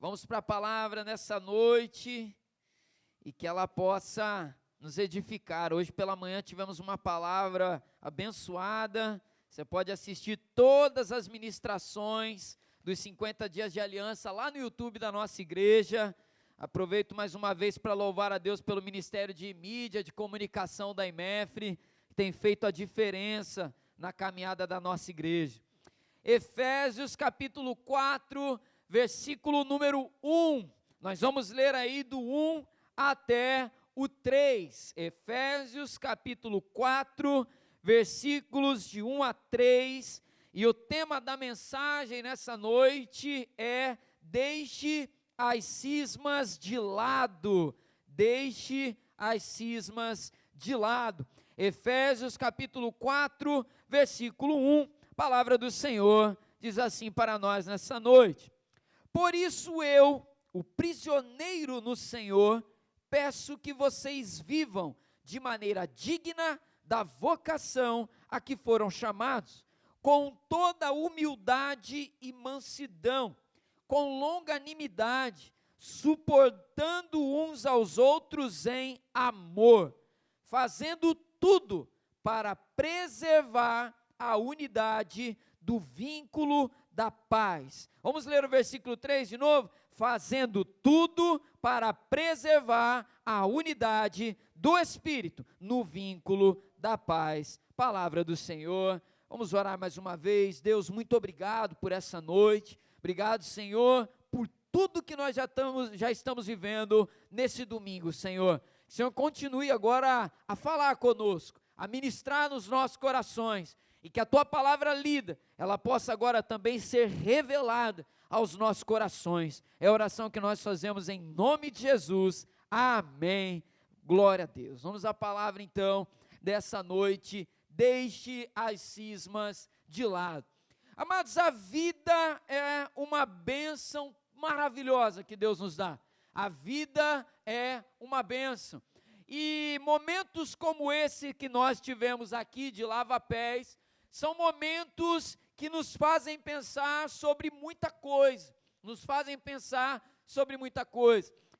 Vamos para a palavra nessa noite e que ela possa nos edificar. Hoje pela manhã tivemos uma palavra abençoada. Você pode assistir todas as ministrações dos 50 dias de aliança lá no YouTube da nossa igreja. Aproveito mais uma vez para louvar a Deus pelo Ministério de Mídia, de Comunicação da IMEFRE, que tem feito a diferença na caminhada da nossa igreja. Efésios capítulo 4, versículo número 1. Nós vamos ler aí do 1 até o 3. Efésios capítulo 4, versículos de 1 a 3. E o tema da mensagem nessa noite é: deixe as cismas de lado. Deixe as cismas de lado. Efésios capítulo 4, versículo 1. Palavra do Senhor diz assim para nós nessa noite: por isso eu, o prisioneiro no Senhor, peço que vocês vivam de maneira digna da vocação a que foram chamados, com toda humildade e mansidão, com longanimidade, suportando uns aos outros em amor, fazendo tudo para preservar a unidade do vínculo da paz. Vamos ler o versículo 3 de novo? Fazendo tudo para preservar a unidade do Espírito no vínculo da paz. Palavra do Senhor. Vamos orar mais uma vez. Deus, muito obrigado por essa noite. Obrigado, Senhor, por tudo que nós já estamos vivendo nesse domingo, Senhor. Senhor, continue agora a falar conosco, a ministrar nos nossos corações, e que a Tua palavra lida, ela possa agora também ser revelada aos nossos corações. É a oração que nós fazemos em nome de Jesus. Amém. Glória a Deus. Vamos à palavra então dessa noite: deixe as cismas de lado. Amados, a vida é uma bênção maravilhosa que Deus nos dá. A vida é uma bênção. E momentos como esse que nós tivemos aqui de lava-pés, são momentos que nos fazem pensar sobre muita coisa.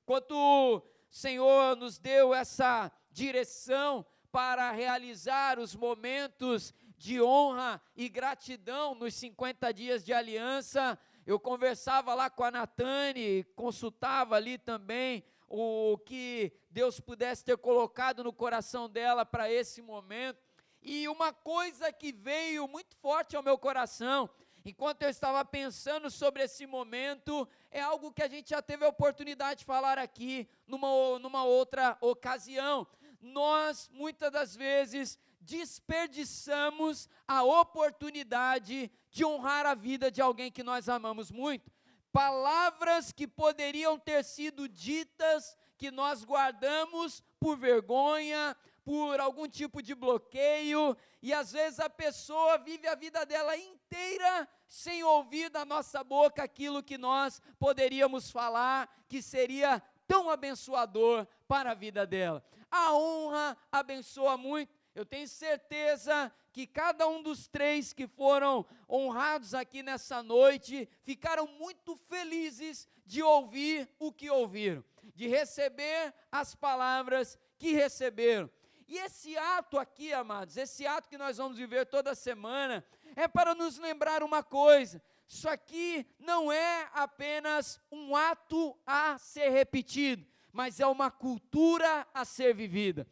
Enquanto o Senhor nos deu essa direção para realizar os momentos de honra e gratidão nos 50 dias de aliança, eu conversava lá com a Natane, consultava ali também o que Deus pudesse ter colocado no coração dela para esse momento, e uma coisa que veio muito forte ao meu coração, enquanto eu estava pensando sobre esse momento, é algo que a gente já teve a oportunidade de falar aqui, numa outra ocasião. Nós, muitas das vezes, desperdiçamos a oportunidade de honrar a vida de alguém que nós amamos muito. Palavras que poderiam ter sido ditas, que nós guardamos por vergonha, por algum tipo de bloqueio, e às vezes a pessoa vive a vida dela inteira sem ouvir da nossa boca aquilo que nós poderíamos falar, que seria tão abençoador para a vida dela. A honra abençoa muito. Eu tenho certeza que cada um dos 3 que foram honrados aqui nessa noite ficaram muito felizes de ouvir o que ouviram, de receber as palavras que receberam. E esse ato aqui, amados, esse ato que nós vamos viver toda semana, é para nos lembrar uma coisa: isso aqui não é apenas um ato a ser repetido, mas é uma cultura a ser vivida.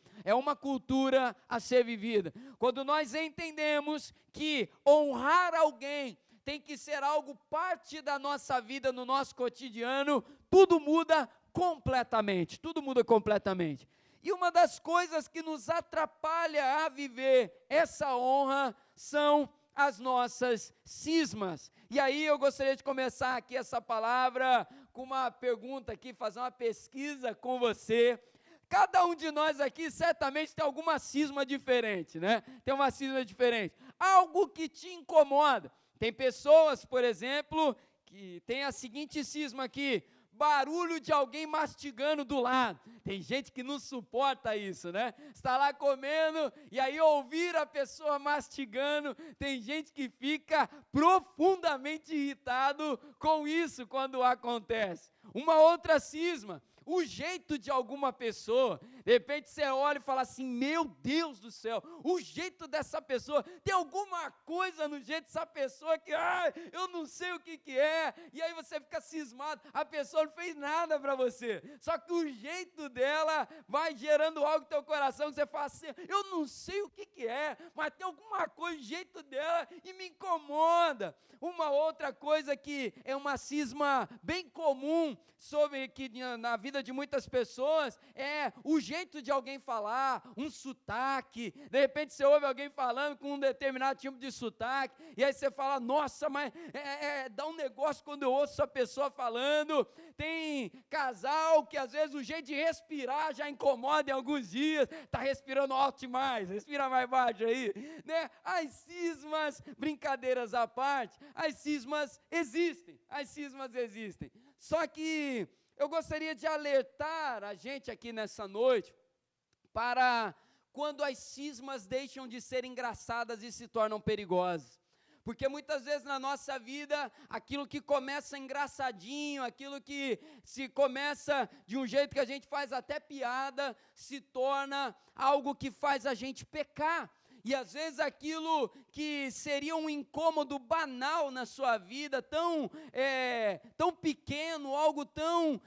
Quando nós entendemos que honrar alguém tem que ser algo parte da nossa vida, no nosso cotidiano, tudo muda completamente. E uma das coisas que nos atrapalha a viver essa honra são as nossas cismas. E aí eu gostaria de começar aqui essa palavra com uma pergunta aqui, fazer uma pesquisa com você. Cada um de nós aqui certamente tem alguma cisma diferente, né? Tem uma cisma diferente. Algo que te incomoda. Tem pessoas, por exemplo, que tem a seguinte cisma aqui: barulho de alguém mastigando do lado. Tem gente que não suporta isso, né? Está lá comendo e aí ouvir a pessoa mastigando. Tem gente que fica profundamente irritado com isso quando acontece. Uma outra cisma, o jeito de alguma pessoa. De repente você olha e fala assim, meu Deus do céu, o jeito dessa pessoa, tem alguma coisa no jeito dessa pessoa que, eu não sei o que é, e aí você fica cismado, a pessoa não fez nada para você, só que o jeito dela vai gerando algo no teu coração, que você fala assim, eu não sei o que é, mas tem alguma coisa no jeito dela e me incomoda. Uma outra coisa que é uma cisma bem comum, sobre que na vida de muitas pessoas, é o jeito de alguém falar, um sotaque. De repente você ouve alguém falando com um determinado tipo de sotaque, e aí você fala, nossa, mas dá um negócio quando eu ouço essa pessoa falando. Tem casal que às vezes o jeito de respirar já incomoda em alguns dias, está respirando alto demais, respira mais baixo aí, né? As cismas, brincadeiras à parte, as cismas existem, só que eu gostaria de alertar a gente aqui nessa noite para quando as cismas deixam de ser engraçadas e se tornam perigosas. Porque muitas vezes na nossa vida, aquilo que começa engraçadinho, aquilo que se começa de um jeito que a gente faz até piada, se torna algo que faz a gente pecar. E às vezes aquilo que seria um incômodo banal na sua vida, tão pequeno, algo tão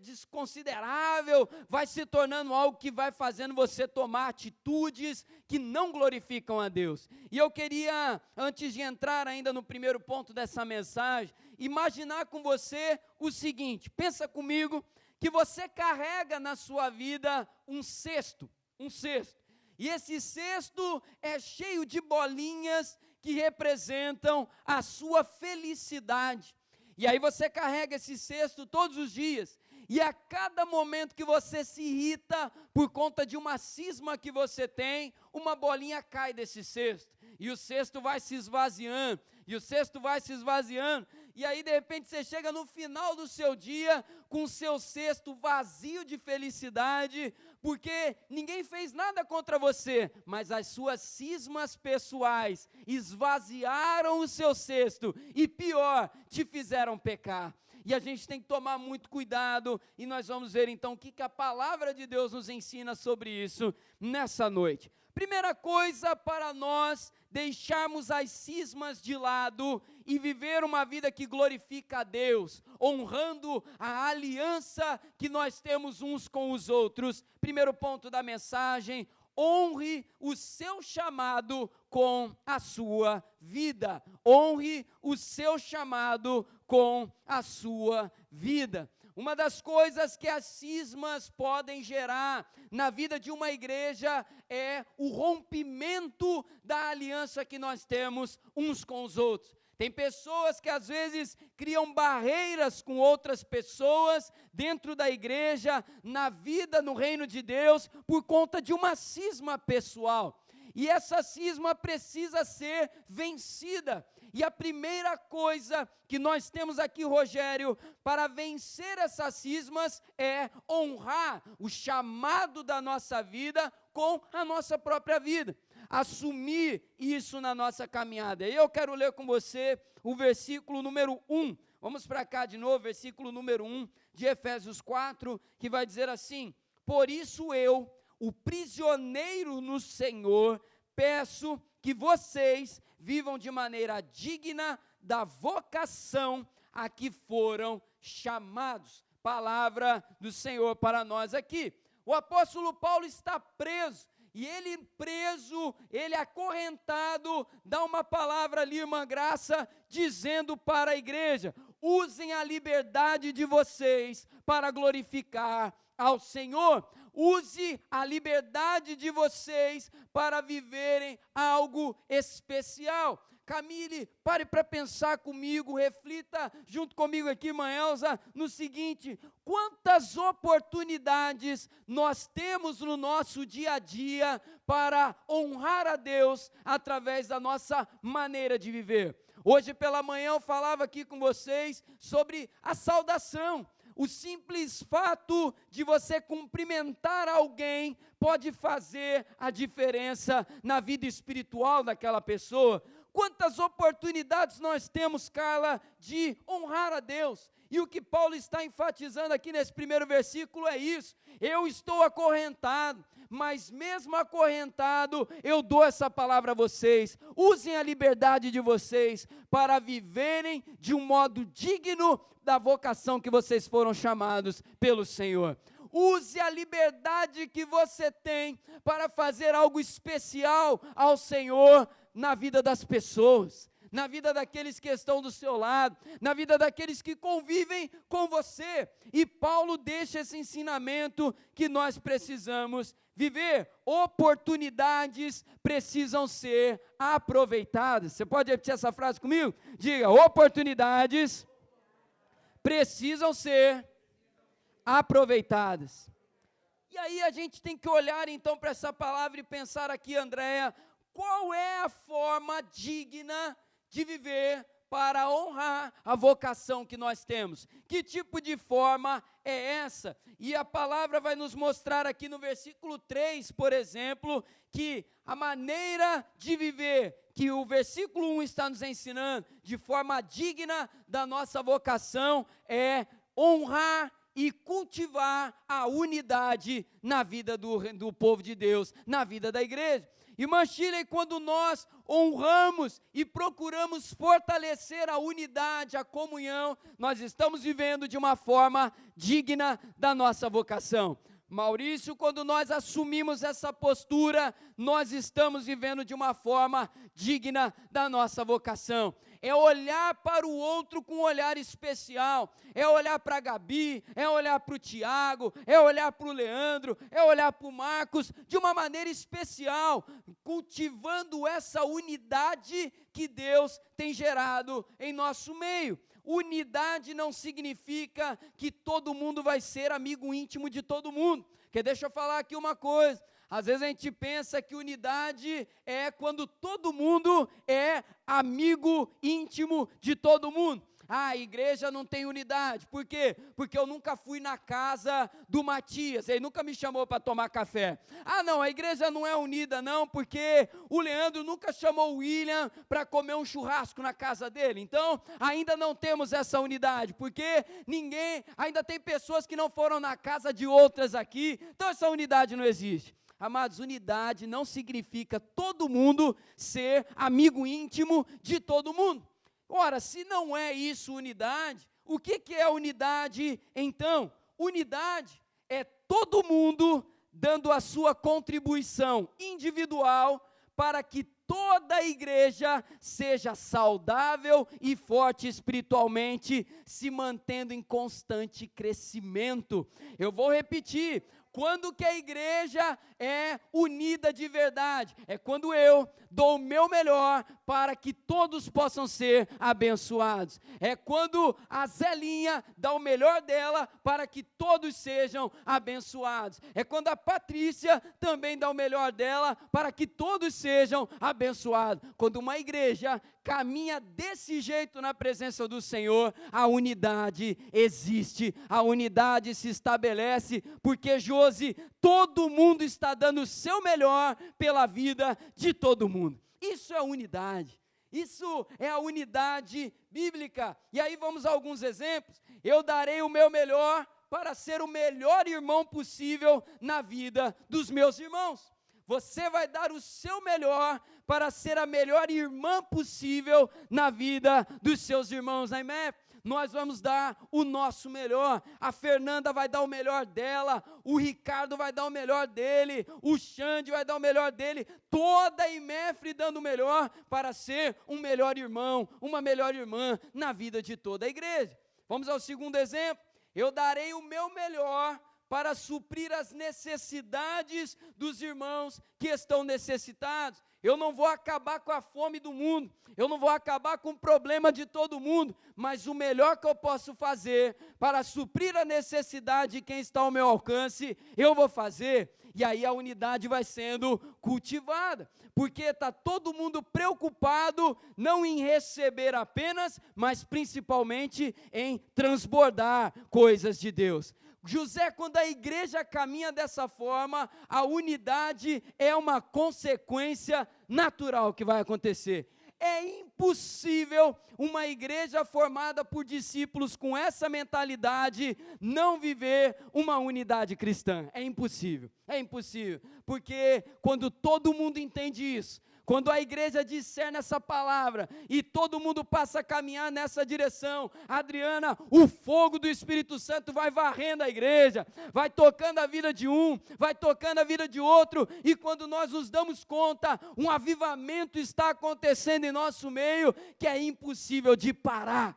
desconsiderável, vai se tornando algo que vai fazendo você tomar atitudes que não glorificam a Deus. E eu queria, antes de entrar ainda no primeiro ponto dessa mensagem, imaginar com você o seguinte, pensa comigo, que você carrega na sua vida um cesto, e esse cesto é cheio de bolinhas que representam a sua felicidade. E aí você carrega esse cesto todos os dias. E a cada momento que você se irrita por conta de uma cisma que você tem, uma bolinha cai desse cesto. E o cesto vai se esvaziando. E aí de repente você chega no final do seu dia com o seu cesto vazio de felicidade, porque ninguém fez nada contra você, mas as suas cismas pessoais esvaziaram o seu cesto e pior, te fizeram pecar. E a gente tem que tomar muito cuidado, e nós vamos ver então o que a palavra de Deus nos ensina sobre isso nessa noite. Primeira coisa para nós deixarmos as cismas de lado e viver uma vida que glorifica a Deus, honrando a aliança que nós temos uns com os outros. Primeiro ponto da mensagem, honre o seu chamado com a sua vida. Honre o seu chamado com a sua vida. Uma das coisas que as cismas podem gerar na vida de uma igreja é o rompimento da aliança que nós temos uns com os outros. Tem pessoas que às vezes criam barreiras com outras pessoas dentro da igreja, na vida, no reino de Deus, por conta de uma cisma pessoal. E essa cisma precisa ser vencida. E a primeira coisa que nós temos aqui, Rogério, para vencer essas cismas é honrar o chamado da nossa vida com a nossa própria vida. Assumir isso na nossa caminhada. E eu quero ler com você o versículo número 1. Vamos para cá de novo, versículo número 1 de Efésios 4, que vai dizer assim: por isso eu, o prisioneiro no Senhor, peço que vocês vivam de maneira digna da vocação a que foram chamados. Palavra do Senhor para nós aqui. O apóstolo Paulo está preso, e ele acorrentado, dá uma palavra ali, irmã Graça, dizendo para a igreja: usem a liberdade de vocês para glorificar ao Senhor. Use a liberdade de vocês para viverem algo especial. Camille, pare para pensar comigo, reflita junto comigo aqui, irmã Elza, no seguinte: quantas oportunidades nós temos no nosso dia a dia para honrar a Deus através da nossa maneira de viver. Hoje pela manhã eu falava aqui com vocês sobre a saudação. O simples fato de você cumprimentar alguém pode fazer a diferença na vida espiritual daquela pessoa. Quantas oportunidades nós temos, Carla, de honrar a Deus. E o que Paulo está enfatizando aqui nesse primeiro versículo é isso. Eu estou acorrentado, mas mesmo acorrentado, eu dou essa palavra a vocês. Usem a liberdade de vocês para viverem de um modo digno da vocação que vocês foram chamados pelo Senhor. Use a liberdade que você tem para fazer algo especial ao Senhor na vida das pessoas, na vida daqueles que estão do seu lado, na vida daqueles que convivem com você. E Paulo deixa esse ensinamento que nós precisamos viver. Oportunidades precisam ser aproveitadas. Você pode repetir essa frase comigo? Diga: oportunidades precisam ser aproveitadas. E aí a gente tem que olhar então para essa palavra e pensar aqui, Andréia, qual é a forma digna de viver para honrar a vocação que nós temos? Que tipo de forma é essa? E a palavra vai nos mostrar aqui no versículo 3, por exemplo, que a maneira de viver que o versículo 1 está nos ensinando, de forma digna da nossa vocação, é honrar e cultivar a unidade na vida do povo de Deus, na vida da igreja. Irmã Shirley, quando nós honramos e procuramos fortalecer a unidade, a comunhão, nós estamos vivendo de uma forma digna da nossa vocação. Maurício, quando nós assumimos essa postura, nós estamos vivendo de uma forma digna da nossa vocação. É olhar para o outro com um olhar especial, é olhar para a Gabi, é olhar para o Tiago, é olhar para o Leandro, é olhar para o Marcos, de uma maneira especial, cultivando essa unidade que Deus tem gerado em nosso meio. Unidade não significa que todo mundo vai ser amigo íntimo de todo mundo. Porque deixa eu falar aqui uma coisa, às vezes a gente pensa que unidade é quando todo mundo é amigo íntimo de todo mundo. A igreja não tem unidade. Por quê? Porque eu nunca fui na casa do Matias, ele nunca me chamou para tomar café. Não, a igreja não é unida não, porque o Leandro nunca chamou o William para comer um churrasco na casa dele. Então, ainda não temos essa unidade, porque ainda tem pessoas que não foram na casa de outras aqui, então essa unidade não existe. Amados, unidade não significa todo mundo ser amigo íntimo de todo mundo. Ora, se não é isso unidade, o que é unidade então? Unidade é todo mundo dando a sua contribuição individual para que toda a igreja seja saudável e forte espiritualmente, se mantendo em constante crescimento. Eu vou repetir. Quando que a igreja é unida de verdade? É quando eu dou o meu melhor para que todos possam ser abençoados. É quando a Zelinha dá o melhor dela para que todos sejam abençoados. É quando a Patrícia também dá o melhor dela para que todos sejam abençoados. Quando uma igreja caminha desse jeito na presença do Senhor, a unidade existe, a unidade se estabelece, porque Josi, todo mundo está dando o seu melhor pela vida de todo mundo. Isso é unidade. Isso é a unidade bíblica. E aí vamos a alguns exemplos. Eu darei o meu melhor para ser o melhor irmão possível na vida dos meus irmãos. Você vai dar o seu melhor para ser a melhor irmã possível na vida dos seus irmãos na IMEF. Nós vamos dar o nosso melhor. A Fernanda vai dar o melhor dela, o Ricardo vai dar o melhor dele, o Xande vai dar o melhor dele, toda a IMEF dando o melhor para ser um melhor irmão, uma melhor irmã na vida de toda a igreja. Vamos ao segundo exemplo. Eu darei o meu melhor para suprir as necessidades dos irmãos que estão necessitados. eu não vou acabar com a fome do mundo, eu não vou acabar com o problema de todo mundo, mas o melhor que eu posso fazer para suprir a necessidade de quem está ao meu alcance, eu vou fazer. E aí a unidade vai sendo cultivada, porque está todo mundo preocupado não em receber apenas, mas principalmente em transbordar coisas de Deus. José, quando a igreja caminha dessa forma, a unidade é uma consequência natural que vai acontecer. É impossível uma igreja formada por discípulos com essa mentalidade não viver uma unidade cristã. É impossível, porque quando todo mundo entende isso, quando a igreja discerne essa palavra e todo mundo passa a caminhar nessa direção, Adriana, o fogo do Espírito Santo vai varrendo a igreja, vai tocando a vida de um, vai tocando a vida de outro, e quando nós nos damos conta, um avivamento está acontecendo em nosso meio, que é impossível de parar,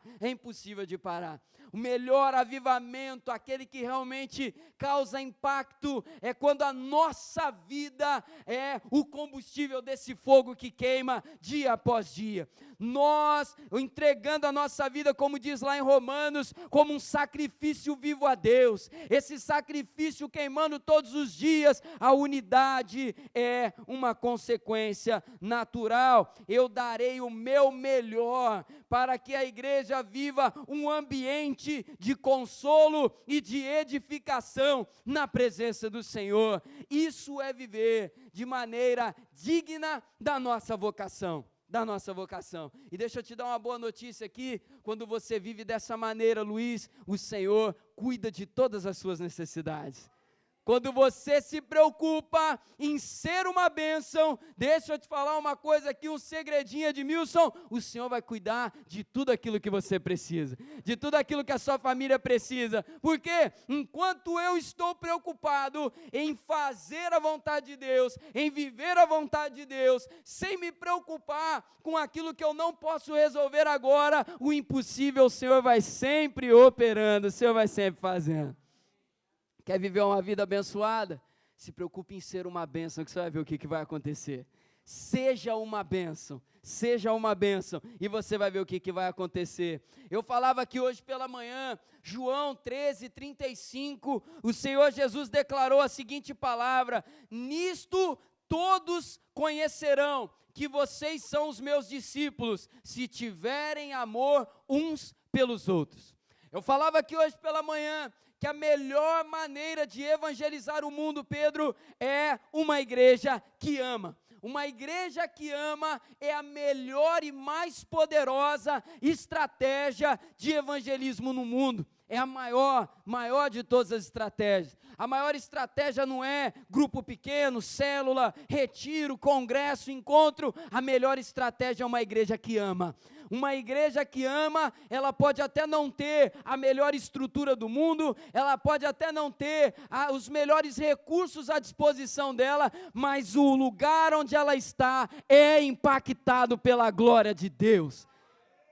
O melhor avivamento, aquele que realmente causa impacto, é quando a nossa vida é o combustível desse fogo que queima dia após dia. Nós entregando a nossa vida, como diz lá em Romanos, como um sacrifício vivo a Deus. Esse sacrifício queimando todos os dias, a unidade é uma consequência natural. Eu darei o meu melhor para que a igreja viva um ambiente de consolo e de edificação na presença do Senhor. Isso é viver de maneira digna da nossa vocação. E deixa eu te dar uma boa notícia aqui, quando você vive dessa maneira, Luiz, o Senhor cuida de todas as suas necessidades. Quando você se preocupa em ser uma bênção, deixa eu te falar uma coisa aqui, um segredinho, Edmilson, o Senhor vai cuidar de tudo aquilo que você precisa, de tudo aquilo que a sua família precisa, porque enquanto eu estou preocupado em fazer a vontade de Deus, em viver a vontade de Deus, sem me preocupar com aquilo que eu não posso resolver agora, o impossível o Senhor vai sempre operando, o Senhor vai sempre fazendo. Quer viver uma vida abençoada? Se preocupe em ser uma bênção, que você vai ver o que vai acontecer. Seja uma bênção, e você vai ver o que vai acontecer. Eu falava aqui hoje pela manhã, João 13:35, o Senhor Jesus declarou a seguinte palavra: nisto todos conhecerão que vocês são os meus discípulos, se tiverem amor uns pelos outros. Eu falava aqui hoje pela manhã, que a melhor maneira de evangelizar o mundo, Pedro, é uma igreja que ama. Uma igreja que ama é a melhor e mais poderosa estratégia de evangelismo no mundo. É a maior de todas as estratégias. A maior estratégia não é grupo pequeno, célula, retiro, congresso, encontro. A melhor estratégia é uma igreja que ama. Uma igreja que ama, ela pode até não ter a melhor estrutura do mundo, ela pode até não ter os melhores recursos à disposição dela, mas o lugar onde ela está é impactado pela glória de Deus.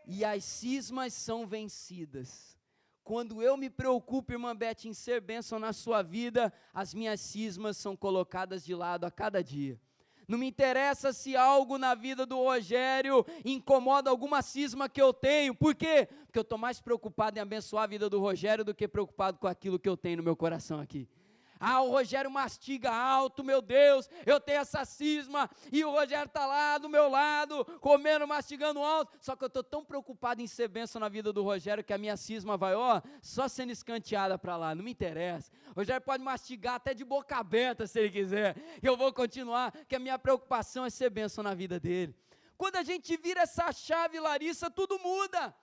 E as cismas são vencidas. Quando eu me preocupo, irmã Beth, em ser bênção na sua vida, as minhas cismas são colocadas de lado a cada dia. Não me interessa se algo na vida do Rogério incomoda alguma cisma que eu tenho. Por quê? Porque eu estou mais preocupado em abençoar a vida do Rogério do que preocupado com aquilo que eu tenho no meu coração aqui. O Rogério mastiga alto, meu Deus, eu tenho essa cisma, e o Rogério está lá do meu lado, comendo, mastigando alto, só que eu estou tão preocupado em ser bênção na vida do Rogério, que a minha cisma vai, só sendo escanteada para lá, não me interessa. O Rogério pode mastigar até de boca aberta, se ele quiser, eu vou continuar, que a minha preocupação é ser bênção na vida dele. Quando a gente vira essa chave, Larissa, tudo muda.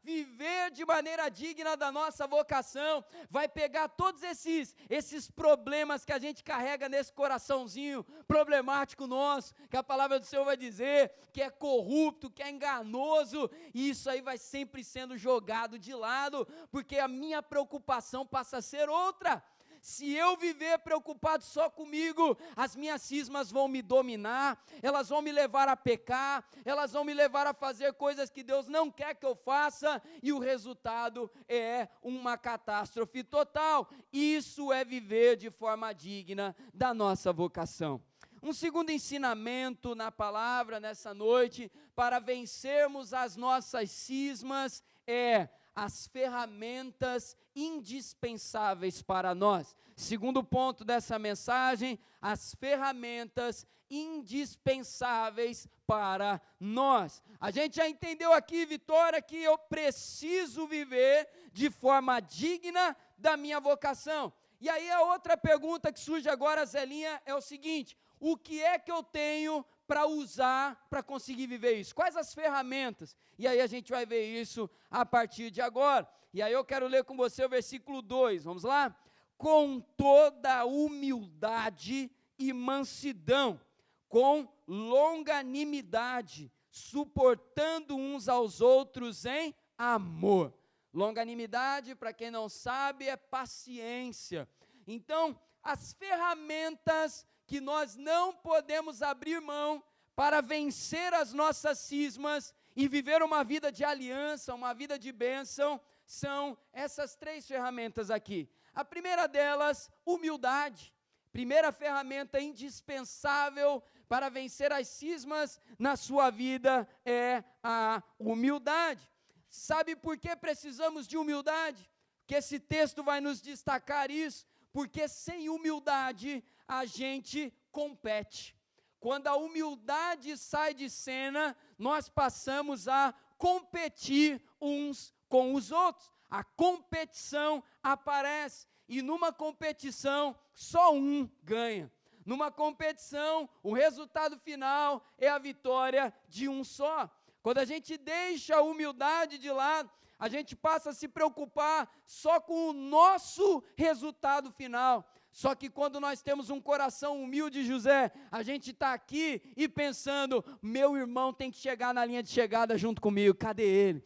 Viver de maneira digna da nossa vocação, vai pegar todos esses problemas que a gente carrega nesse coraçãozinho problemático nosso, que a palavra do Senhor vai dizer, que é corrupto, que é enganoso, e isso aí vai sempre sendo jogado de lado, porque a minha preocupação passa a ser outra. Se eu viver preocupado só comigo, as minhas cismas vão me dominar, elas vão me levar a pecar, elas vão me levar a fazer coisas que Deus não quer que eu faça, e o resultado é uma catástrofe total. Isso é viver de forma digna da nossa vocação. Um segundo ensinamento na palavra nessa noite, para vencermos as nossas cismas, é as ferramentas indispensáveis para nós. Segundo ponto dessa mensagem, as ferramentas indispensáveis para nós. A gente já entendeu aqui, Vitória, que eu preciso viver de forma digna da minha vocação. E aí a outra pergunta que surge agora, Zelinha, é o seguinte: o que é que eu tenho para usar para conseguir viver isso? Quais as ferramentas? E aí a gente vai ver isso a partir de agora. E aí eu quero ler com você o versículo 2, vamos lá? Com toda humildade e mansidão, com longanimidade, suportando uns aos outros em amor. Longanimidade, para quem não sabe, é paciência. Então, as ferramentas que nós não podemos abrir mão para vencer as nossas cismas e viver uma vida de aliança, uma vida de bênção, são essas 3 ferramentas aqui. A primeira delas, humildade. Primeira ferramenta indispensável para vencer as cismas na sua vida é a humildade. Sabe por que precisamos de humildade? Que esse texto vai nos destacar isso, porque sem humildade a gente compete. Quando a humildade sai de cena, nós passamos a competir uns com os outros. A competição aparece, e numa competição só um ganha. Numa competição, o resultado final é a vitória de um só. Quando a gente deixa a humildade de lado, a gente passa a se preocupar só com o nosso resultado final. Só que quando nós temos um coração humilde, José, a gente está aqui e pensando, meu irmão tem que chegar na linha de chegada junto comigo, cadê ele?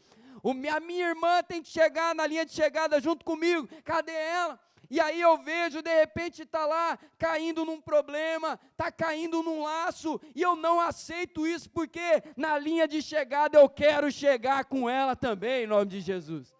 A minha irmã tem que chegar na linha de chegada junto comigo, cadê ela? E aí eu vejo, de repente está lá, caindo num problema, está caindo num laço, e eu não aceito isso, porque na linha de chegada eu quero chegar com ela também, em nome de Jesus.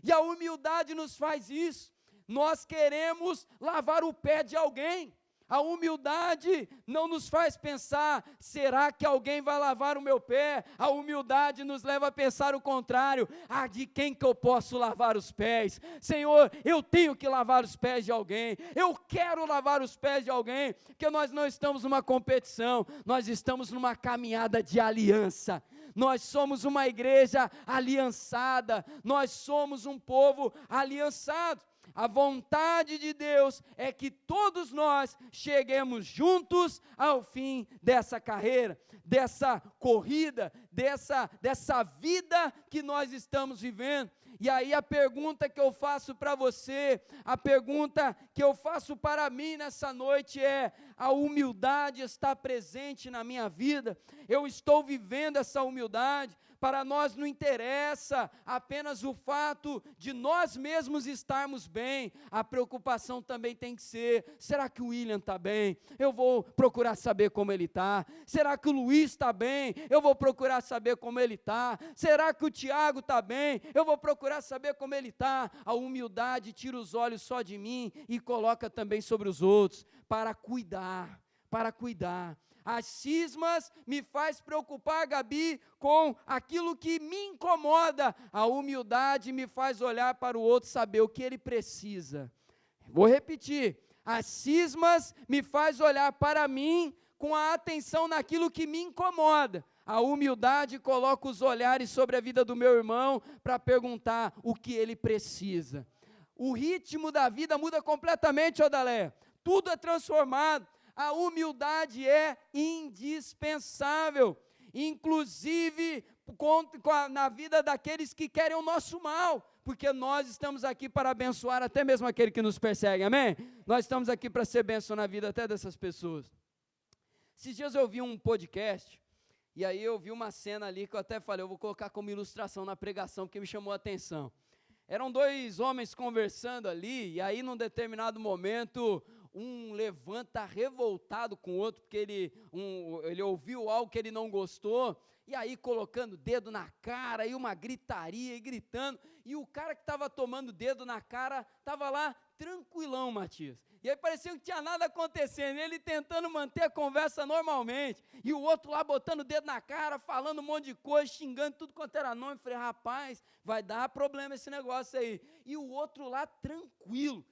E a humildade nos faz isso. Nós queremos lavar o pé de alguém. A humildade não nos faz pensar, será que alguém vai lavar o meu pé? A humildade nos leva a pensar o contrário, de quem que eu posso lavar os pés? Senhor, eu tenho que lavar os pés de alguém, eu quero lavar os pés de alguém, porque nós não estamos numa competição, nós estamos numa caminhada de aliança. Nós somos uma igreja aliançada, nós somos um povo aliançado. A vontade de Deus é que todos nós cheguemos juntos ao fim dessa carreira, dessa corrida, dessa vida que nós estamos vivendo. E aí a pergunta que eu faço para você, a pergunta que eu faço para mim nessa noite é: a humildade está presente na minha vida? Eu estou vivendo essa humildade? Para nós não interessa apenas o fato de nós mesmos estarmos bem, a preocupação também tem que ser, será que o William está bem? Eu vou procurar saber como ele está. Será que o Luiz está bem? Eu vou procurar saber como ele está. Será que o Tiago está bem? Eu vou procurar saber como ele está. A humildade tira os olhos só de mim e coloca também sobre os outros, para cuidar. As cismas me faz preocupar, Gabi, com aquilo que me incomoda. A humildade me faz olhar para o outro, saber o que ele precisa. Vou repetir. As cismas me faz olhar para mim com a atenção naquilo que me incomoda. A humildade coloca os olhares sobre a vida do meu irmão para perguntar o que ele precisa. O ritmo da vida muda completamente, Odalé. Tudo é transformado. A humildade é indispensável, inclusive na vida daqueles que querem o nosso mal, porque nós estamos aqui para abençoar até mesmo aquele que nos persegue, amém? Nós estamos aqui para ser bênção na vida até dessas pessoas. Esses dias eu vi um podcast, e aí eu vi uma cena ali que eu até falei, eu vou colocar como ilustração na pregação, porque me chamou a atenção. Eram 2 homens conversando ali, e aí num determinado momento, um levanta revoltado com o outro, porque ele ouviu algo que ele não gostou, e aí colocando o dedo na cara, e uma gritaria, e gritando, e o cara que estava tomando o dedo na cara, estava lá tranquilão, Matias, e aí parecia que não tinha nada acontecendo, ele tentando manter a conversa normalmente, e o outro lá botando o dedo na cara, falando um monte de coisa, xingando tudo quanto era nome. Eu falei, rapaz, vai dar problema esse negócio aí, e o outro lá tranquilo,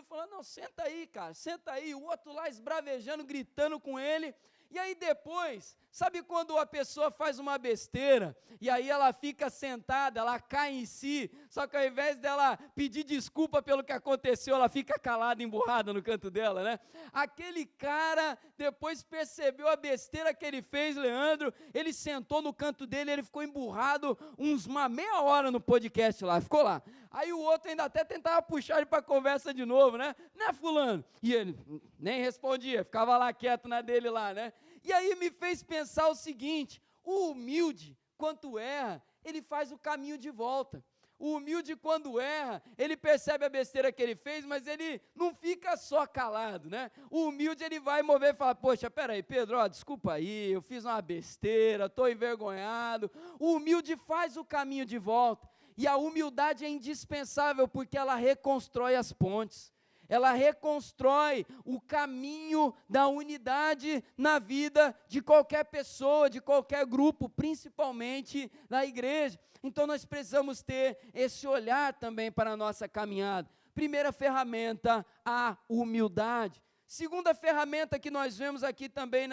falando, não, senta aí, cara, senta aí, o outro lá esbravejando, gritando com ele. E aí depois, sabe quando a pessoa faz uma besteira, e aí ela fica sentada, ela cai em si, só que ao invés dela pedir desculpa pelo que aconteceu, ela fica calada, emburrada no canto dela, né? Aquele cara depois percebeu a besteira que ele fez, Leandro, ele sentou no canto dele, ele ficou emburrado uma meia hora no podcast lá, ficou lá. Aí o outro ainda até tentava puxar ele para a conversa de novo, né? Né, fulano? E ele nem respondia, ficava lá quieto na dele lá, né? E aí me fez pensar o seguinte, o humilde, quando erra, ele faz o caminho de volta. O humilde, quando erra, ele percebe a besteira que ele fez, mas ele não fica só calado, né? O humilde, ele vai mover e fala, poxa, peraí, Pedro, ó, desculpa aí, eu fiz uma besteira, estou envergonhado. O humilde faz o caminho de volta. E a humildade é indispensável, porque ela reconstrói as pontes. Ela reconstrói o caminho da unidade na vida de qualquer pessoa, de qualquer grupo, principalmente na igreja. Então nós precisamos ter esse olhar também para a nossa caminhada. Primeira ferramenta, a humildade. Segunda ferramenta que nós vemos aqui também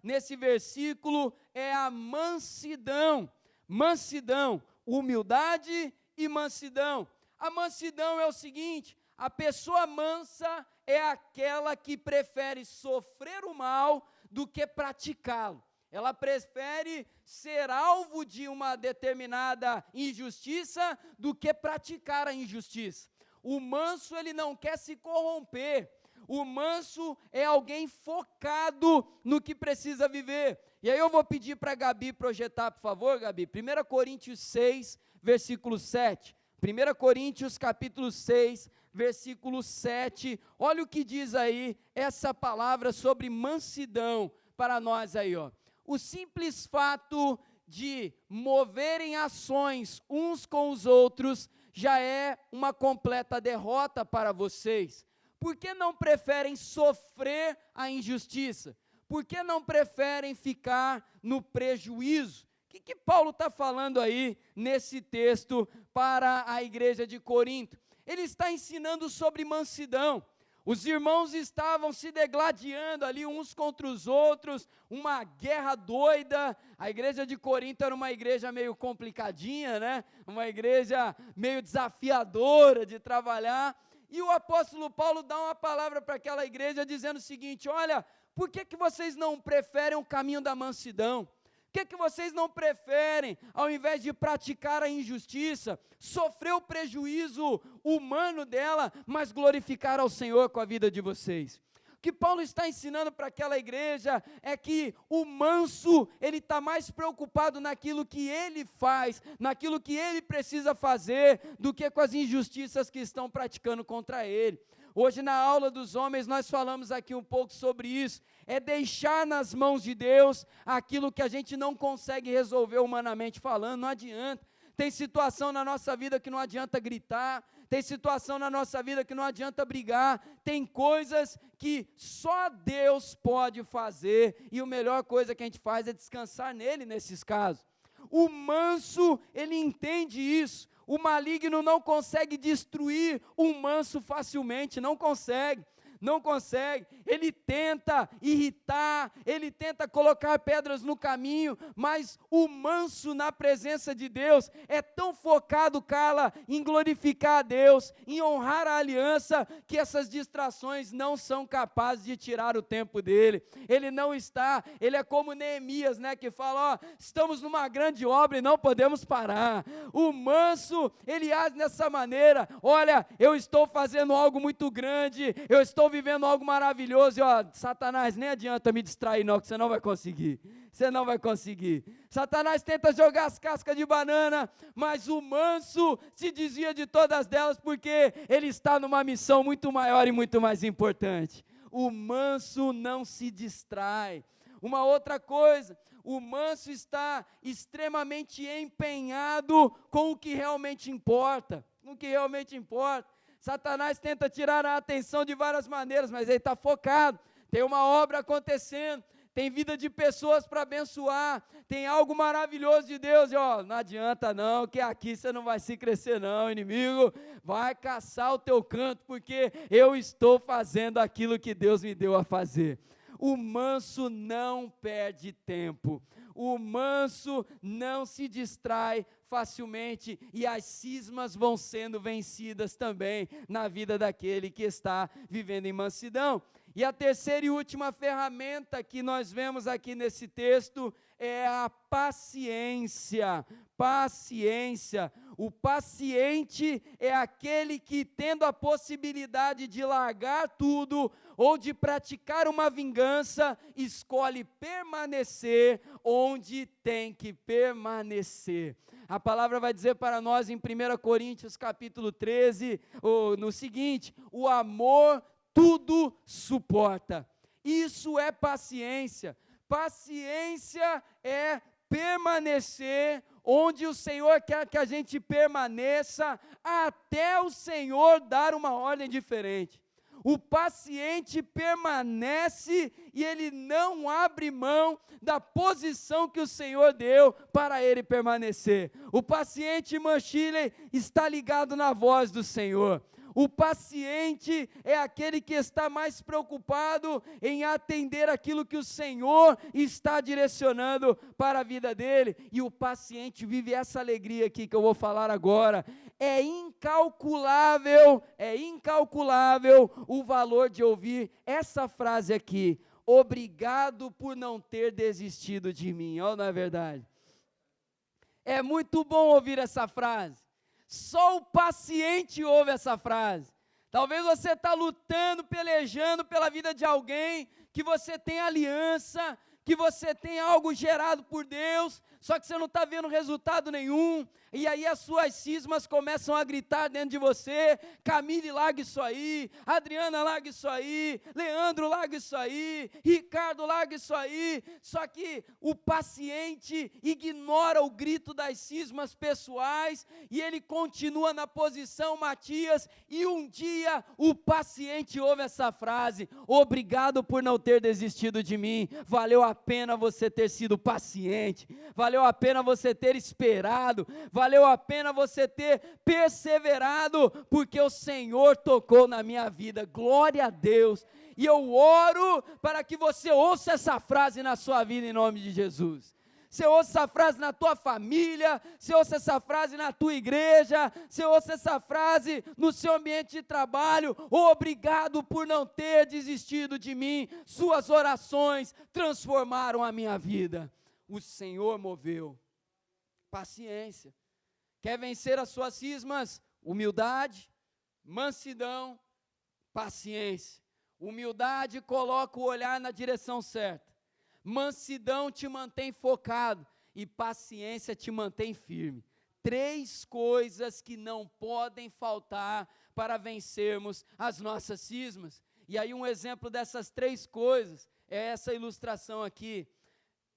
nesse versículo é a mansidão. Mansidão, humildade e mansidão. A mansidão é o seguinte, a pessoa mansa é aquela que prefere sofrer o mal do que praticá-lo. Ela prefere ser alvo de uma determinada injustiça do que praticar a injustiça. O manso, ele não quer se corromper. O manso é alguém focado no que precisa viver. E aí eu vou pedir para a Gabi projetar, por favor, Gabi, 1 Coríntios 6, versículo 7. 1 Coríntios capítulo 6, versículo 7, olha o que diz aí essa palavra sobre mansidão para nós aí, ó. O simples fato de moverem ações uns com os outros já é uma completa derrota para vocês. Por que não preferem sofrer a injustiça? Por que não preferem ficar no prejuízo? O que Paulo está falando aí nesse texto para a igreja de Corinto? Ele está ensinando sobre mansidão. Os irmãos estavam se degladiando ali uns contra os outros, uma guerra doida. A igreja de Corinto era uma igreja meio complicadinha, né? Uma igreja meio desafiadora de trabalhar. E o apóstolo Paulo dá uma palavra para aquela igreja dizendo o seguinte, olha, por que vocês não preferem o caminho da mansidão? Por que vocês não preferem, ao invés de praticar a injustiça, sofrer o prejuízo humano dela, mas glorificar ao Senhor com a vida de vocês? O que Paulo está ensinando para aquela igreja é que o manso, ele está mais preocupado naquilo que ele faz, naquilo que ele precisa fazer, do que com as injustiças que estão praticando contra ele. Hoje na aula dos homens nós falamos aqui um pouco sobre isso, é deixar nas mãos de Deus aquilo que a gente não consegue resolver humanamente falando, não adianta. Tem situação na nossa vida que não adianta gritar, tem situação na nossa vida que não adianta brigar, tem coisas que só Deus pode fazer, e a melhor coisa que a gente faz é descansar nele nesses casos. O manso, ele entende isso. O maligno não consegue destruir um manso facilmente, não consegue. Ele tenta irritar, ele tenta colocar pedras no caminho, mas o manso na presença de Deus é tão focado, Carla, em glorificar a Deus, em honrar a aliança, que essas distrações não são capazes de tirar o tempo dele. Ele é como Neemias, né, que fala, estamos numa grande obra e não podemos parar. O manso, ele age dessa maneira, olha, eu estou fazendo algo muito grande, eu estou estou vivendo algo maravilhoso, e ó, Satanás, nem adianta me distrair não, que você não vai conseguir, você não vai conseguir. Satanás tenta jogar as cascas de banana, mas o manso se desvia de todas delas, porque ele está numa missão muito maior e muito mais importante. O manso não se distrai. Uma outra coisa, o manso está extremamente empenhado com o que realmente importa, com o que realmente importa. Satanás tenta tirar a atenção de várias maneiras, mas ele está focado, tem uma obra acontecendo, tem vida de pessoas para abençoar, tem algo maravilhoso de Deus, e ó, não adianta não, que aqui você não vai se crescer não, inimigo, vai caçar o teu canto, porque eu estou fazendo aquilo que Deus me deu a fazer. O manso não perde tempo, o manso não se distrai facilmente, e as cismas vão sendo vencidas também na vida daquele que está vivendo em mansidão. E a terceira e última ferramenta que nós vemos aqui nesse texto é a paciência. Paciência. O paciente é aquele que, tendo a possibilidade de largar tudo ou de praticar uma vingança, escolhe permanecer onde tem que permanecer. A palavra vai dizer para nós em 1 Coríntios capítulo 13, no seguinte: o amor tudo suporta. Isso é paciência. Paciência é permanecer onde o Senhor quer que a gente permaneça, até o Senhor dar uma ordem diferente. O paciente permanece e ele não abre mão da posição que o Senhor deu para ele permanecer. O paciente Manchile está ligado na voz do Senhor. O paciente é aquele que está mais preocupado em atender aquilo que o Senhor está direcionando para a vida dele, e o paciente vive essa alegria aqui que eu vou falar agora. É incalculável o valor de ouvir essa frase aqui: obrigado por não ter desistido de mim. Olha, não é verdade? É muito bom ouvir essa frase. Só o paciente ouve essa frase. Talvez você está lutando, pelejando pela vida de alguém, que você tem aliança, que você tem algo gerado por Deus, só que você não está vendo resultado nenhum, e aí as suas cismas começam a gritar dentro de você: Camille, larga isso aí, Adriana, larga isso aí, Leandro, larga isso aí, Ricardo, larga isso aí. Só que o paciente ignora o grito das cismas pessoais, e ele continua na posição Matias, e um dia o paciente ouve essa frase: obrigado por não ter desistido de mim, valeu a pena você ter sido paciente, valeu a pena você ter esperado, valeu a pena você ter perseverado, porque o Senhor tocou na minha vida. Glória a Deus. E eu oro para que você ouça essa frase na sua vida, em nome de Jesus. Você ouça essa frase na tua família, você ouça essa frase na tua igreja, você ouça essa frase no seu ambiente de trabalho: obrigado por não ter desistido de mim, suas orações transformaram a minha vida. O Senhor moveu. Paciência. Quer vencer as suas cismas? Humildade, mansidão, paciência. Humildade coloca o olhar na direção certa. Mansidão te mantém focado e paciência te mantém firme. 3 coisas que não podem faltar para vencermos as nossas cismas. E aí um exemplo dessas 3 coisas é essa ilustração aqui.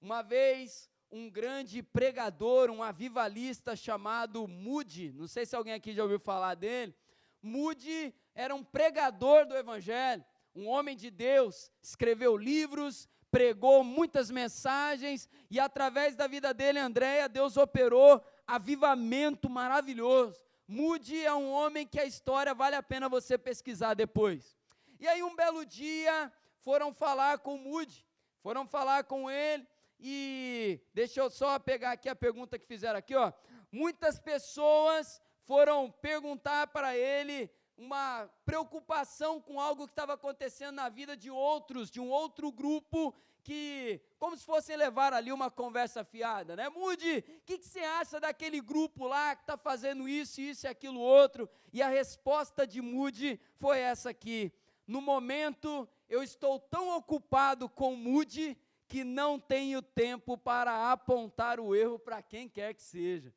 Uma vez, um grande pregador, um avivalista chamado Moody, não sei se alguém aqui já ouviu falar dele. Moody era um pregador do Evangelho, um homem de Deus, escreveu livros, pregou muitas mensagens, e através da vida dele, Andréia, Deus operou avivamento maravilhoso. Moody é um homem que a história vale a pena você pesquisar depois. E aí um belo dia, foram falar com Moody, foram falar com ele, e deixa eu só pegar aqui a pergunta que fizeram aqui, ó. Muitas pessoas foram perguntar para ele uma preocupação com algo que estava acontecendo na vida de outros, de um outro grupo, que, como se fossem levar ali uma conversa fiada, né? Moody, o que você acha daquele grupo lá que está fazendo isso e aquilo outro? E a resposta de Moody foi essa aqui: No momento, eu estou tão ocupado com o Moody que não tenho tempo para apontar o erro para quem quer que seja.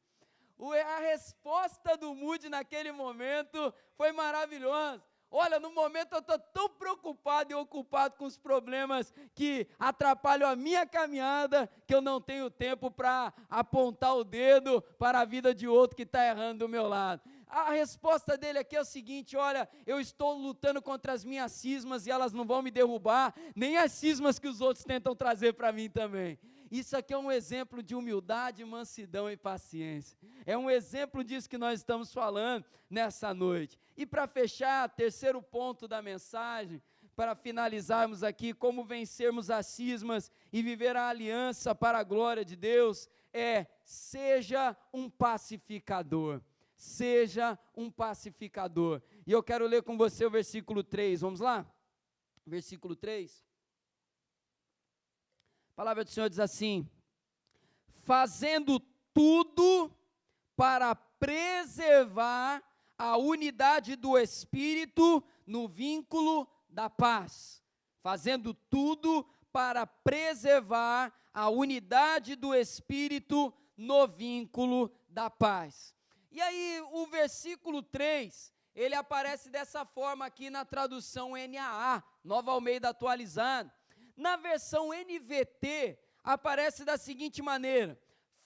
A resposta do Moody naquele momento foi maravilhosa. Olha, no momento eu estou tão preocupado e ocupado com os problemas que atrapalham a minha caminhada, que eu não tenho tempo para apontar o dedo para a vida de outro que está errando do meu lado. A resposta dele aqui é o seguinte: olha, eu estou lutando contra as minhas cismas e elas não vão me derrubar, nem as cismas que os outros tentam trazer para mim também. Isso aqui é um exemplo de humildade, mansidão e paciência. É um exemplo disso que nós estamos falando nessa noite. E para fechar, terceiro ponto da mensagem, para finalizarmos aqui, como vencermos as cismas e viver a aliança para a glória de Deus, seja um pacificador. Seja um pacificador. E eu quero ler com você o versículo 3, vamos lá? Versículo 3. A palavra do Senhor diz assim: fazendo tudo para preservar a unidade do Espírito no vínculo da paz. Fazendo tudo para preservar a unidade do Espírito no vínculo da paz. E aí, o versículo 3, ele aparece dessa forma aqui na tradução NAA, Nova Almeida Atualizada. Na versão NVT, aparece da seguinte maneira: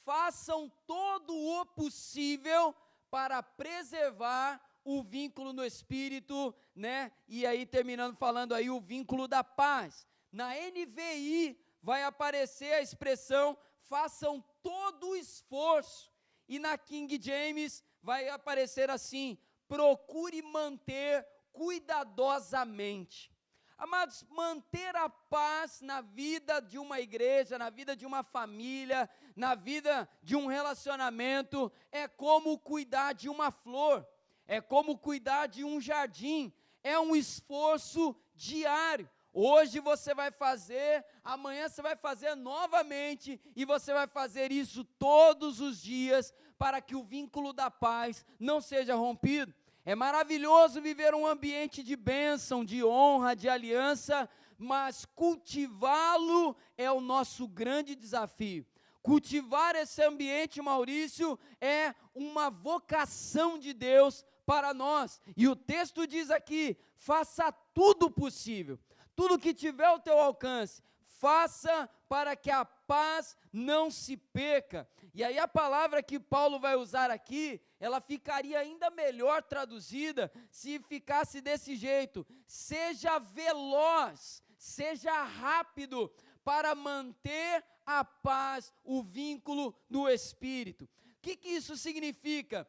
façam todo o possível para preservar o vínculo no Espírito, né? E aí, terminando falando aí, o vínculo da paz. Na NVI, vai aparecer a expressão, façam todo o esforço. E na King James vai aparecer assim: procure manter cuidadosamente. Amados, manter a paz na vida de uma igreja, na vida de uma família, na vida de um relacionamento, é como cuidar de uma flor, é como cuidar de um jardim, é um esforço diário. Hoje você vai fazer, amanhã você vai fazer novamente, e você vai fazer isso todos os dias, para que o vínculo da paz não seja rompido. É maravilhoso viver um ambiente de bênção, de honra, de aliança, mas cultivá-lo é o nosso grande desafio. Cultivar esse ambiente, Maurício, é uma vocação de Deus para nós. E o texto diz aqui: faça tudo possível. Tudo que tiver ao teu alcance, faça para que a paz não se perca. E aí a palavra que Paulo vai usar aqui, ela ficaria ainda melhor traduzida se ficasse desse jeito: seja veloz, seja rápido para manter a paz, o vínculo do Espírito. O que isso significa?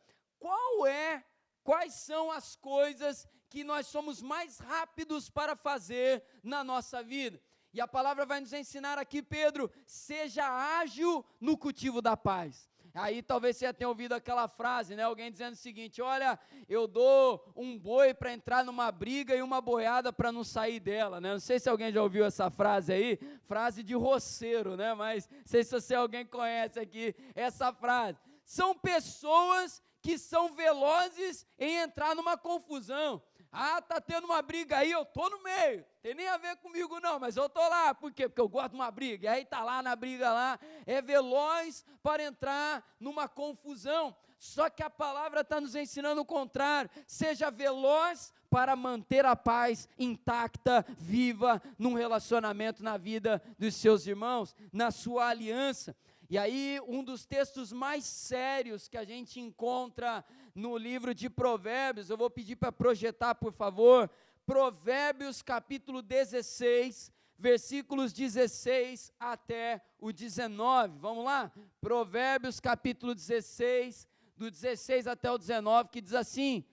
Quais são as coisas que nós somos mais rápidos para fazer na nossa vida? E a palavra vai nos ensinar aqui, Pedro: seja ágil no cultivo da paz. Aí talvez você já tenha ouvido aquela frase, né? Alguém dizendo o seguinte: olha, eu dou um boi para entrar numa briga e uma boiada para não sair dela, né? Não sei se alguém já ouviu essa frase aí, frase de roceiro, né? Mas não sei se alguém conhece aqui essa frase. São pessoas que são velozes em entrar numa confusão. Ah, tá tendo uma briga aí, eu tô no meio, tem nem a ver comigo não, mas eu tô lá. Por quê? Porque eu gosto de uma briga. E aí tá lá na briga lá, é veloz para entrar numa confusão. Só que a palavra está nos ensinando o contrário: seja veloz para manter a paz intacta, viva, num relacionamento, na vida dos seus irmãos, na sua aliança. E aí, um dos textos mais sérios que a gente encontra no livro de Provérbios, eu vou pedir para projetar, por favor, Provérbios capítulo 16, versículos 16 até o 19, vamos lá? Provérbios capítulo 16, do 16 até o 19, que diz assim: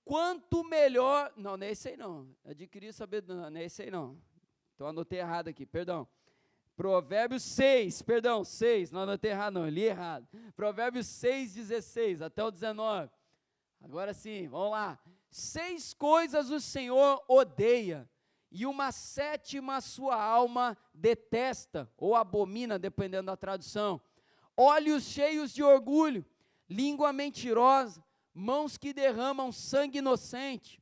quanto melhor, não é esse aí não, adquirir sabedoria, não é esse aí não, então anotei errado aqui, perdão. Provérbios 6, não anotei errado não, li errado. Provérbios 6, 16 até o 19. Agora sim, vamos lá. 6 coisas o Senhor odeia, e uma 7ª sua alma detesta, ou abomina, dependendo da tradução: olhos cheios de orgulho, língua mentirosa, mãos que derramam sangue inocente,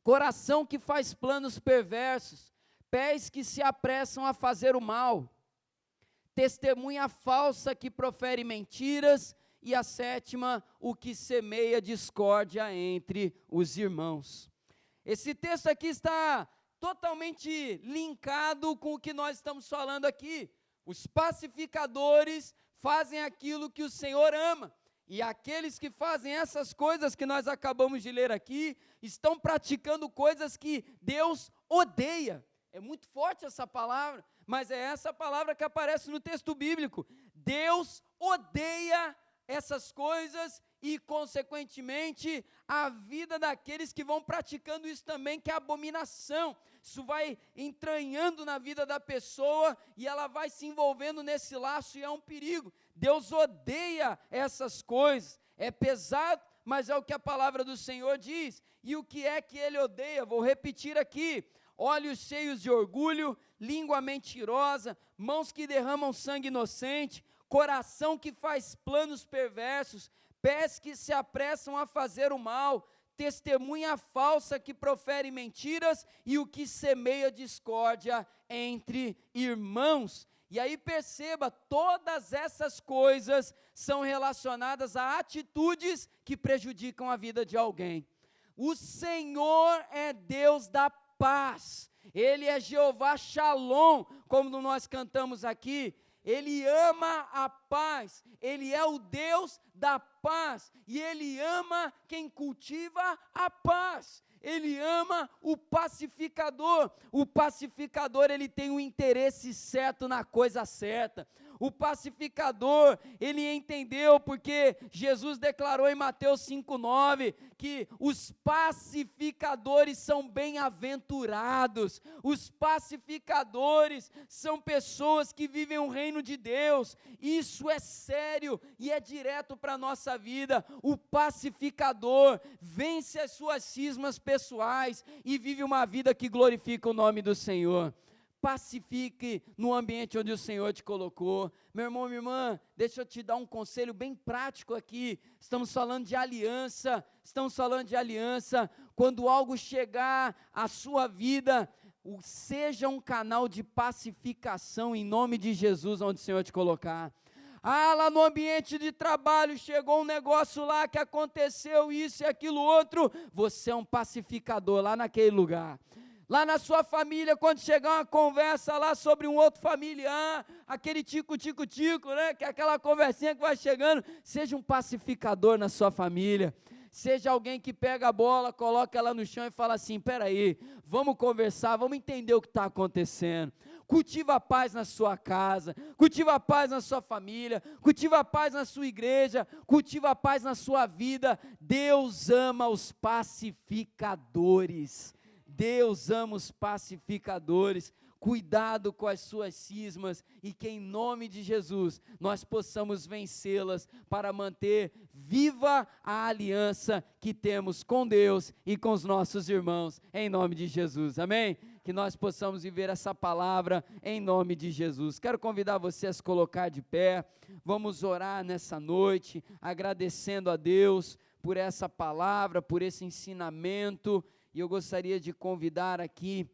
coração que faz planos perversos, pés que se apressam a fazer o mal, testemunha falsa que profere mentiras, e a sétima, o que semeia discórdia entre os irmãos. Esse texto aqui está totalmente linkado com o que nós estamos falando aqui. Os pacificadores fazem aquilo que o Senhor ama, e aqueles que fazem essas coisas que nós acabamos de ler aqui, estão praticando coisas que Deus odeia. É muito forte essa palavra, mas é essa palavra que aparece no texto bíblico. Deus odeia essas coisas e, consequentemente, a vida daqueles que vão praticando isso também, que é abominação. Isso vai entranhando na vida da pessoa e ela vai se envolvendo nesse laço, e é um perigo. Deus odeia essas coisas. É pesado, mas é o que a palavra do Senhor diz. E o que é que Ele odeia? Vou repetir aqui: olhos cheios de orgulho, língua mentirosa, mãos que derramam sangue inocente, coração que faz planos perversos, pés que se apressam a fazer o mal, testemunha falsa que profere mentiras, e o que semeia discórdia entre irmãos. E aí perceba, todas essas coisas são relacionadas a atitudes que prejudicam a vida de alguém. O Senhor é Deus da paz, Ele é Jeová Shalom, como nós cantamos aqui. Ele ama a paz, Ele é o Deus da paz, e Ele ama quem cultiva a paz. Ele ama o pacificador. O pacificador, ele tem o interesse certo na coisa certa. O pacificador, ele entendeu, porque Jesus declarou em Mateus 5,9, que os pacificadores são bem-aventurados. Os pacificadores são pessoas que vivem o reino de Deus. Isso é sério e é direto para a nossa vida. O pacificador vence as suas cismas pessoais e vive uma vida que glorifica o nome do Senhor. Pacifique no ambiente onde o Senhor te colocou. Meu irmão, minha irmã, deixa eu te dar um conselho bem prático aqui. Estamos falando de aliança, Quando algo chegar à sua vida, seja um canal de pacificação em nome de Jesus, onde o Senhor te colocar. Lá no ambiente de trabalho chegou um negócio lá que aconteceu isso e aquilo outro, você é um pacificador lá naquele lugar. Lá na sua família, quando chegar uma conversa lá sobre um outro familiar, aquele tico-tico-tico, né, que é aquela conversinha que vai chegando, seja um pacificador na sua família. Seja alguém que pega a bola, coloca ela no chão e fala assim: peraí, vamos conversar, vamos entender o que está acontecendo. Cultiva a paz na sua casa, cultiva a paz na sua família, cultiva a paz na sua igreja, cultiva a paz na sua vida. Deus ama os pacificadores. Deus ama os pacificadores. Cuidado com as suas cismas, e que em nome de Jesus nós possamos vencê-las para manter viva a aliança que temos com Deus e com os nossos irmãos, em nome de Jesus, amém? Que nós possamos viver essa palavra em nome de Jesus. Quero convidar você a se colocar de pé, vamos orar nessa noite, agradecendo a Deus por essa palavra, por esse ensinamento, e eu gostaria de convidar aqui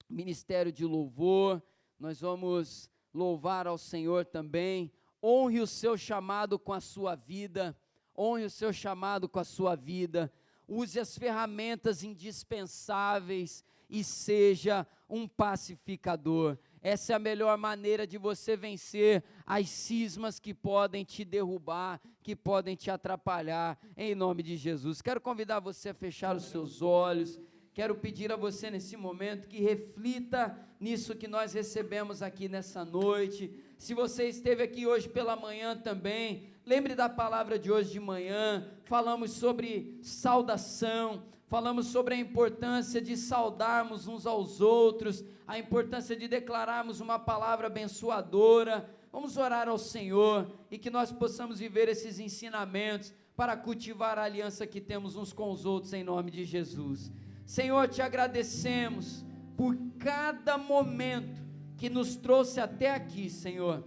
Ministério de Louvor. Nós vamos louvar ao Senhor também. Honre o seu chamado com a sua vida, honre o seu chamado com a sua vida, use as ferramentas indispensáveis e seja um pacificador. Essa é a melhor maneira de você vencer as cismas que podem te derrubar, que podem te atrapalhar, em nome de Jesus. Quero convidar você a fechar os seus olhos. Quero pedir a você nesse momento que reflita nisso que nós recebemos aqui nessa noite. Se você esteve aqui hoje pela manhã também, lembre da palavra de hoje de manhã. Falamos sobre saudação, falamos sobre a importância de saudarmos uns aos outros, a importância de declararmos uma palavra abençoadora. Vamos orar ao Senhor e que nós possamos viver esses ensinamentos para cultivar a aliança que temos uns com os outros, em nome de Jesus. Senhor, te agradecemos por cada momento que nos trouxe até aqui, Senhor.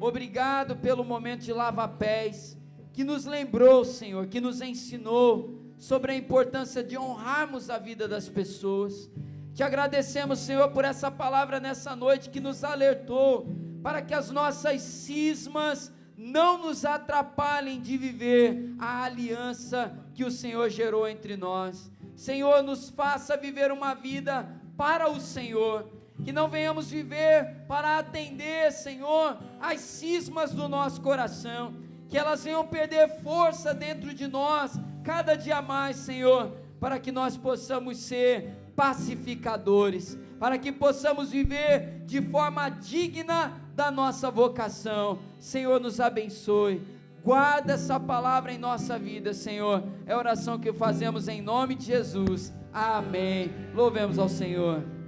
Obrigado pelo momento de lava-pés, que nos lembrou, Senhor, que nos ensinou sobre a importância de honrarmos a vida das pessoas. Te agradecemos, Senhor, por essa palavra nessa noite que nos alertou para que as nossas cismas não nos atrapalhem de viver a aliança que o Senhor gerou entre nós. Senhor, nos faça viver uma vida para o Senhor, que não venhamos viver para atender, Senhor, as cismas do nosso coração, que elas venham perder força dentro de nós, cada dia mais, Senhor, para que nós possamos ser pacificadores, para que possamos viver de forma digna da nossa vocação. Senhor, nos abençoe, guarda essa palavra em nossa vida, Senhor, é a oração que fazemos em nome de Jesus, amém. Louvemos ao Senhor.